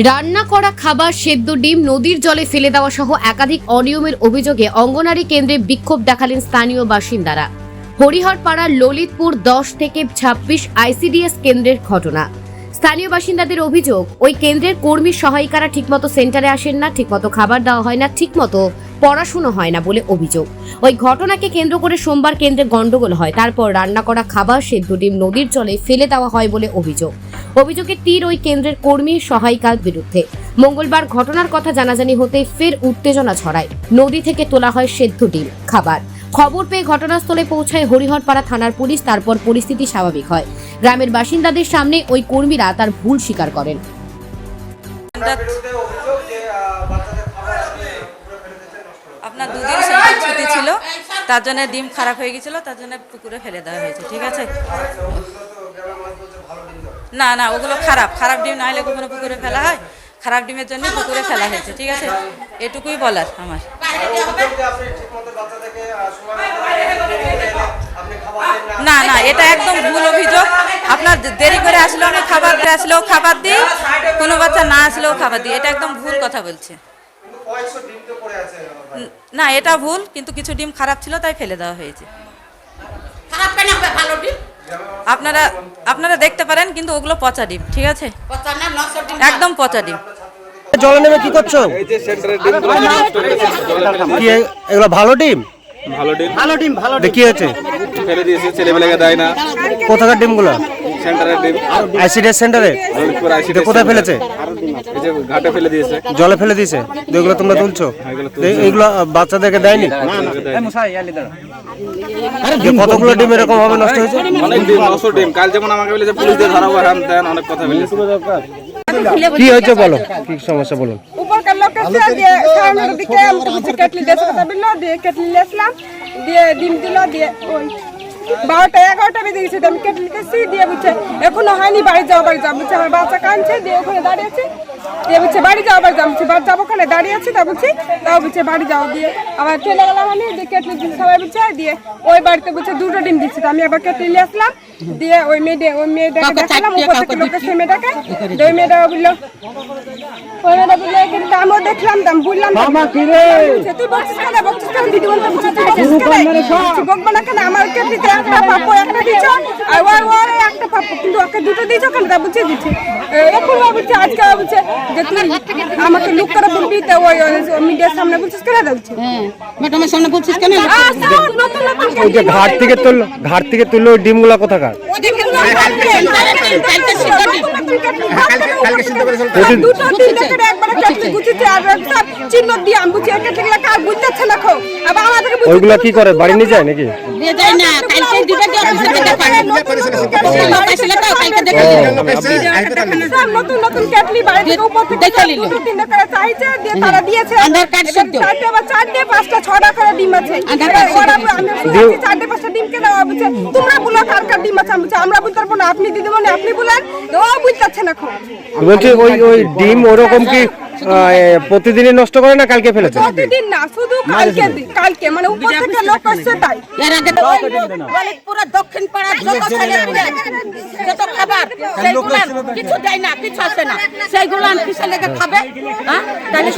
রান্না করা খাবার, সেদ্ধ ডিম নদীর জলে ফেলে দেওয়া সহ একাধিক অনিয়মের অভিযোগে অঙ্গনারী কেন্দ্রে বিক্ষোভ দেখালেন স্থানীয় বাসিন্দারা। হরিহরপাড়ার ললিতপুর 10 থেকে 26 আইসিডিএস কেন্দ্রের ঘটনা। স্থানীয় বাসিন্দাদের অভিযোগ, ওই কেন্দ্রের কর্মী সহায়িকারা ঠিকমতো সেন্টারে আসেন না, ঠিকমতো খাবার দেওয়া হয় না, ঠিকমতো পড়াশুনো হয় না বলে অভিযোগ। ওই ঘটনাকে কেন্দ্র করে সোমবার কেন্দ্রে গন্ডগোল হয়। তারপর রান্না করা খাবার, সেদ্ধ ডিম নদীর জলে ফেলে দেওয়া হয় বলে অভিযোগ। অভিযোগের তীর ওই কেন্দ্রের কর্মী সহায়িকার বিরুদ্ধে। মঙ্গলবার ঘটনার কথা জানাজানি হতে ফের উত্তেজনা ছড়ায়। নদী থেকে তোলা হয় সেদ্ধ ডিম খাবার। খবর পেয়ে ঘটনাস্থলে পৌঁছায় হরিহরপাড়া থানার পুলিশ। তারপর পরিস্থিতি স্বাভাবিক হয়। গ্রামের বাসিন্দাদের সামনে ওই কর্মীরা তার ভুল স্বীকার করেন। আপনার দুদিন সেন্টার ছুটি ছিল, তার জন্য ডিম খারাপ হয়ে গেছিল, তার জন্য পুকুরে ফেলে দেওয়া হয়েছে। ঠিক আছে, না না, ওগুলো খারাপ খারাপ ডিম না হলে কখনো পুকুরে ফেলা হয়? খারাপ ডিমের জন্য পুকুরে ফেলা হয়েছে। ঠিক আছে, এটুকুই বলার আমার। না না, এটা একদম ভুল অভিযোগ। আপনার দেরি করে আসলেও আমি খাবার আসলেও খাবার দিই, কোনো বাচ্চা না আসলেও খাবার দিই, এটা একদম ভুল কথা বলছে। না, এটা ভুল, কিন্তু কিছু ডিম খারাপ ছিল তাই ফেলে দেওয়া হয়েছে। আপনারা আপনারা দেখতে পারেন, কিন্তু ওগুলো পচা ডিম। ঠিক আছে, একদম পচা ডিম। জলে নেমে কি করছো? এই যে সেন্টারের ডিমগুলো নষ্ট হয়ে গেছে, জলে ফেলে কি এগুলো ভালো ডিম? ভালো ডিম কি হয়েছে? ফেলে দিয়েছে, ছেলেমেয়েকে দেয় না। কোথাকার ডিমগুলো? সেন্টারের ডিম, আইসিডিএস সেন্টারে। ললিতপুর আইসিডিএস কোথায় ফেলেছে? এই যে ঘাটে ফেলে দিয়েছে, জলে ফেলে দিয়েছে। তো এগুলো তোমরা তুলছো? এগুলো বাচ্চাদেরকে দেয়নি? কতগুলো ডিম এরকম হবে নষ্ট হয়েছে? অনেক ডিম, 900 ডিম। কাল যেমন আমাকে বলেছে পুলিশ দিয়ে ধরাবো, হ্যান ত্যান অনেক কথা বলেছে। কি হয়েছে বলো, কি সমস্যা বলুন। উপরকার লোক এসে দিয়ে সামনের দিকে আমাকে বুঝে কেটলি দেশে কথা বললো, দিয়ে কেটলি আসলাম, দিয়ে ডিম দিল, দিয়ে ওই 12টা-11টা বেজে গেছে। আমি কেটলি দিয়েছি, দিয়ে বুঝছে এখনো হয়নি, বাড়ি যাও বুঝছে। আমার বাচ্চা কাঁদছে, দিয়ে ওখানে দাঁড়িয়ে আছে, দিয়ে বুঝছে বাড়ি যাও বুঝছে বাড়ি যাবো, ওখানে দাঁড়িয়ে আছি, তা বুঝছি তাও বুঝছে বাড়ি যাও। দিয়ে আবার চলে গেলাম আমি, দিয়ে কেটলি সবাই বুঝছে, দিয়ে ওই বাড়িতে বুঝছে 2টো ডিম দিচ্ছে। আমি আবার কেটলি আসলাম, দিয়ে ওই মেয়েটাকে দেখালাম, উপর থেকে লোকের সেই মেয়েটাকে, ওই মেয়েটা বললো, ওই মেয়েটা বললো কিন্তু আমিও দেখলাম, দাম বললাম তুই বলছিস কেন, বলছিস কেন দিদি, বলতে বকবো না কেন, আমার কেটলিতে একটা পাপ্পু একটা দিচ্ছ, আর ওর একটা পাপ্পু, কিন্তু ওকে 2টো দিচ্ছ কেন, তা বুঝিয়ে দিচ্ছি। এখন বলছে আজকে বলছে যে তুই আমাকে লুক করে বলবি, তো ওই মিডিয়ার সামনে বলছিস কেন, বলছি ম্যাডামের সামনে বলছিস কেন। ওই যে ঘাট থেকে তুললো ওই ডিমগুলা কোথাকার? ওইগুলা কি করে, বাড়ি নিয়ে যায় নাকি? নতুন কেটলি বাড়ি থেকে উপর থেকে 3টা করে চাইছে, দিয়ে তারা দিয়েছে 4টে বা 4টে 5টা 6টা করে ডিম আছে। আমি 4টে 5টা ডিম কেন বলছে, তোমরা বলো কার কার ডিম আছে, আমরা বলতে পারবো না, আপনি দিদিমণি আপনি বলেন, ও বুঝতে না। এখন বলছি ওই ডিম ওরকম কি প্রতিদিনই নষ্ট করে না কালকে ফেলেছে? প্রতিদিন না, শুধু কালকে মানে উপর থেকে লোক আসছে তাই। এর আগে পুরো দক্ষিণ পাড়ার যত ছেলেগুলো যত খাবার সেইগুলো কিছু দেয় না, কিছু আসে না, সেইগুলো কিসে লেগে খাবে? হ্যাঁ, তাহলে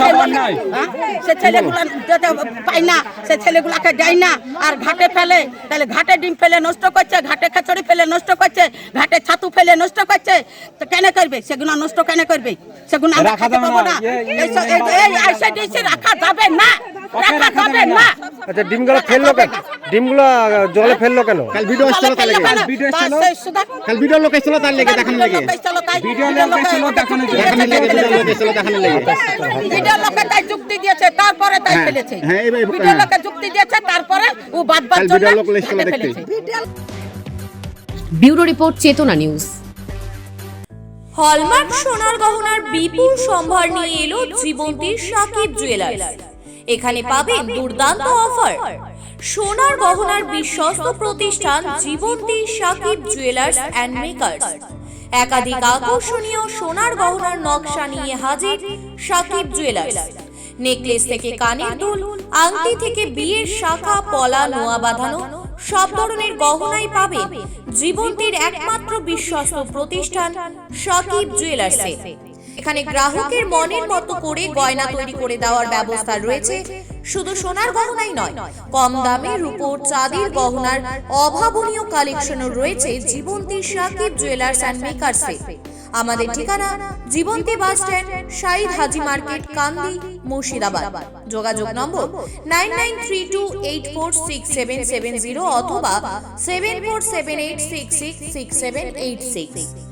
সে ছেলেগুলো যেতে পায় না, সে ছেলেগুলাকে দেয় না, আর ঘাটে ফেলে। তাহলে ঘাটে ডিম ফেলে নষ্ট করছে, ঘাটে খিচুড়ি ফেলে নষ্ট করছে, ঘাটে ছাতু ফেলে নষ্ট করছে। তো কেন করবে সেগুলো, নষ্ট কেন করবে সেগুলো? আমরা খেতে পাবো না, রাখা যাবে না, রাখা যাবে না। আচ্ছা, ডিমগুলো ফেললো কেন? ডিমগুলো জলে ফেললো কেন? কাল ভিডিও আসছিল, তার লাগে ভিডিও আসছিল, কাল ভিডিও লোক আসছিল, তার লাগে দেখানো লাগে, ভিডিও লোক আসছিল দেখানো লাগে, ভিডিও লোকে তাই যুক্তি দিয়েছে, তারপরে তাই ফেলেছে। ভিডিও লোকে যুক্তি দিয়েছে, তারপরে ও বাদ জন্য ফেলেছে। ব্যুরো রিপোর্ট, চেতনা নিউজ। হলমার্ক সোনার গহনার বিপুল সম্ভার নিয়ে এলো জীবন্তীর সাকিব জুয়েলার্স। এখানে পাবেন দুর্দান্ত অফার। সোনার গহনার বিশ্বস্ত প্রতিষ্ঠান Jibonti Sakib jewellers and makers. একাধিক আকর্ষণীয় সোনার গহনার নকশা নিয়ে হাজির সাকিব জুয়েলার্স। নেকলেস থেকে কানের দুল, আংটি থেকে বিয়ের শাখা, পলা, নোয়া বাঁধানো সব ধরনের গহনাই পাবেন জীবন্তীর একমাত্র বিশ্বস্ত প্রতিষ্ঠান সাকিব জুয়েলার্সে। এখানে গ্রাহকের মনের মতো করে গয়না তৈরি করে দেওয়ার ব্যবস্থা রয়েছে। শুধু সোনার গহনাই নয়, কম দামে রূপোর চাঁদির গহনার অভাবনীয় কালেকশনও রয়েছে জীবন্তী সাকিব জুয়েলার্স অ্যান্ড মেকার্সে। আমাদের ঠিকানা জীবন্তী বাস স্ট্যান্ড, শাহিদ হাজি মার্কেট, কান্দি, মুর্শিদাবাদ। যোগাযোগ নম্বর 9932846770 অথবা 7478666786।